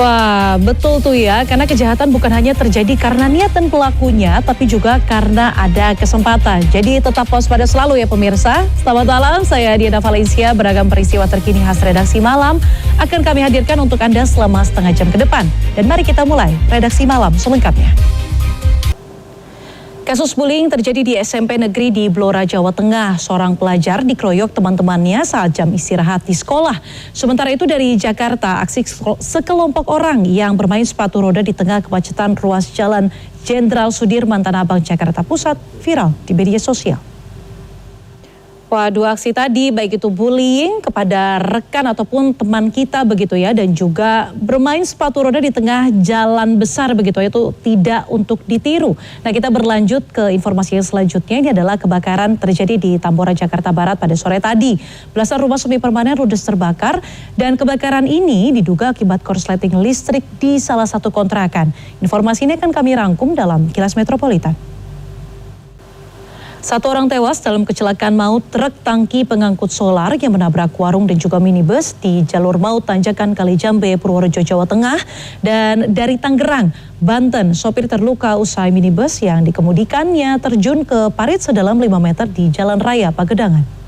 Wah, betul tuh ya, karena kejahatan bukan hanya terjadi karena niatan pelakunya, tapi juga karena ada kesempatan. Jadi tetap waspada selalu ya pemirsa. Selamat malam, saya Diana Valencia, beragam peristiwa terkini khas redaksi malam akan kami hadirkan untuk Anda selama setengah jam ke depan. Dan mari kita mulai redaksi malam selengkapnya. Kasus bullying terjadi di SMP Negeri di Blora, Jawa Tengah. Seorang pelajar dikeroyok teman-temannya saat jam istirahat di sekolah. Sementara itu dari Jakarta, aksi sekelompok orang yang bermain sepatu roda di tengah kemacetan ruas Jalan Jenderal Sudirman, Tanah Abang, Jakarta Pusat viral di media sosial. Wah, dua aksi tadi, baik itu bullying kepada rekan ataupun teman kita begitu ya, dan juga bermain sepatu roda di tengah jalan besar begitu ya, itu tidak untuk ditiru. Nah, kita berlanjut ke informasi yang selanjutnya. Ini adalah kebakaran terjadi di Tambora, Jakarta Barat pada sore tadi. Belasan rumah semi permanen ludes terbakar dan kebakaran ini diduga akibat korsleting listrik di salah satu kontrakan. Informasi ini akan kami rangkum dalam Kilas Metropolitan. Satu orang tewas dalam kecelakaan maut truk tangki pengangkut solar yang menabrak warung dan juga minibus di jalur maut Tanjakan Kalijambe, Purworejo, Jawa Tengah. Dan dari Tangerang, Banten, sopir terluka usai minibus yang dikemudikannya terjun ke parit sedalam 5 meter di Jalan Raya Pagedangan.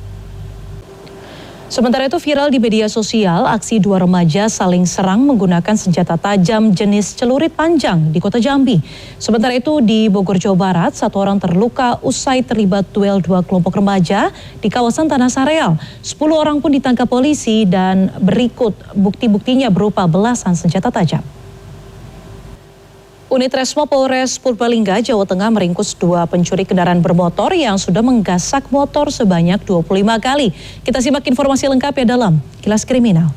Sementara itu viral di media sosial, aksi dua remaja saling serang menggunakan senjata tajam jenis celurit panjang di Kota Jambi. Sementara itu di Bogor, Jawa Barat, satu orang terluka usai terlibat duel dua kelompok remaja di kawasan Tanah Sareal. 10 orang pun ditangkap polisi dan berikut bukti-buktinya berupa belasan senjata tajam. Unit Resmo Polres Purbalingga, Jawa Tengah meringkus 2 pencuri kendaraan bermotor yang sudah menggasak motor sebanyak 25 kali. Kita simak informasi lengkapnya dalam Kilas Kriminal.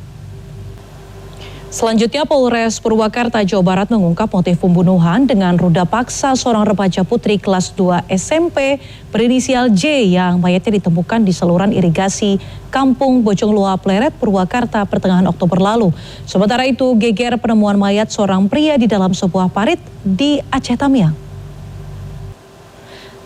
Selanjutnya, Polres Purwakarta, Jawa Barat mengungkap motif pembunuhan dengan ruda paksa seorang remaja putri kelas 2 SMP berinisial J yang mayatnya ditemukan di saluran irigasi Kampung Bojongloa Pleret, Purwakarta pertengahan Oktober lalu. Sementara itu, geger penemuan mayat seorang pria di dalam sebuah parit di Aceh Tamiang.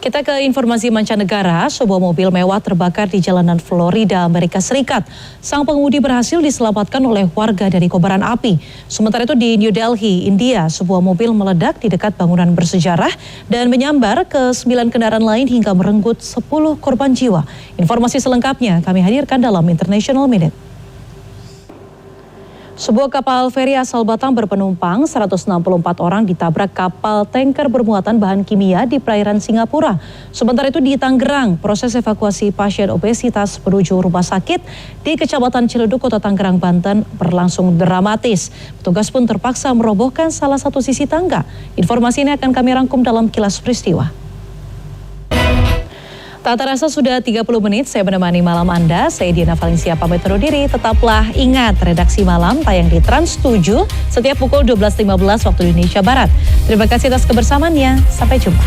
Kita ke informasi mancanegara, sebuah mobil mewah terbakar di jalanan Florida, Amerika Serikat. Sang pengemudi berhasil diselamatkan oleh warga dari kobaran api. Sementara itu di New Delhi, India, sebuah mobil meledak di dekat bangunan bersejarah dan menyambar ke 9 kendaraan lain hingga merenggut 10 korban jiwa. Informasi selengkapnya kami hadirkan dalam International Minute. Sebuah kapal feri asal Batam berpenumpang 164 orang ditabrak kapal tanker bermuatan bahan kimia di perairan Singapura. Sementara itu di Tangerang, proses evakuasi pasien obesitas menuju rumah sakit di Kecamatan Ciledug, Kota Tangerang, Banten berlangsung dramatis. Petugas pun terpaksa merobohkan salah satu sisi tangga. Informasi ini akan kami rangkum dalam Kilas Peristiwa. Tak terasa sudah 30 menit saya menemani malam Anda. Saya Diana Valencia pamit undur diri. Tetaplah ingat, redaksi malam tayang di Trans 7 setiap pukul 12.15 waktu Indonesia Barat. Terima kasih atas kebersamaannya. Sampai jumpa.